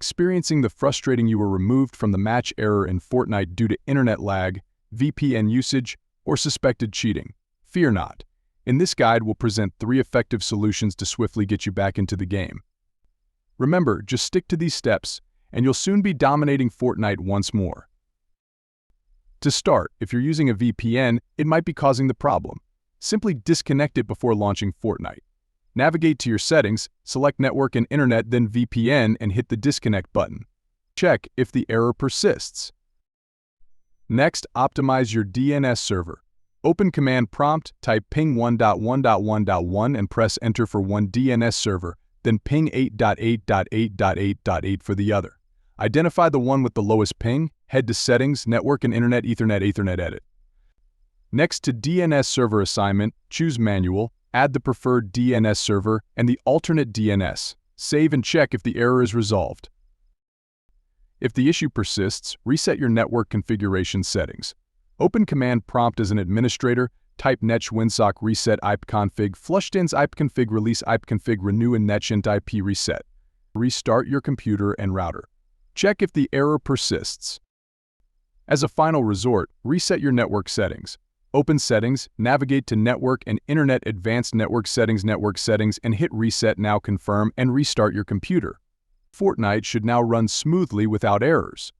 Experiencing the frustrating "you were removed from the match" error in Fortnite due to internet lag, VPN usage, or suspected cheating? Fear not. In this guide, we'll present 3 effective solutions to swiftly get you back into the game. Remember, just stick to these steps, and you'll soon be dominating Fortnite once more. To start, if you're using a VPN, it might be causing the problem. Simply disconnect it before launching Fortnite. Navigate to your settings, select Network and Internet, then VPN, and hit the disconnect button. Check if the error persists. Next, optimize your DNS server. Open Command Prompt, type ping 1.1.1.1 and press Enter for one DNS server, then ping 8.8.8.8.8 for the other. Identify the one with the lowest ping, head to Settings, Network and Internet, Ethernet Edit. Next to DNS server assignment, choose Manual, add the preferred DNS server and the alternate DNS. Save and check if the error is resolved. If the issue persists, reset your network configuration settings. Open Command Prompt as an administrator, type netsh winsock reset ipconfig flushdins ipconfig release ipconfig renew and netshint IP reset. Restart your computer and router. Check if the error persists. As a final resort, reset your network settings. Open Settings, navigate to Network and Internet, Advanced Network Settings, and hit Reset Now, confirm, and restart your computer. Fortnite should now run smoothly without errors.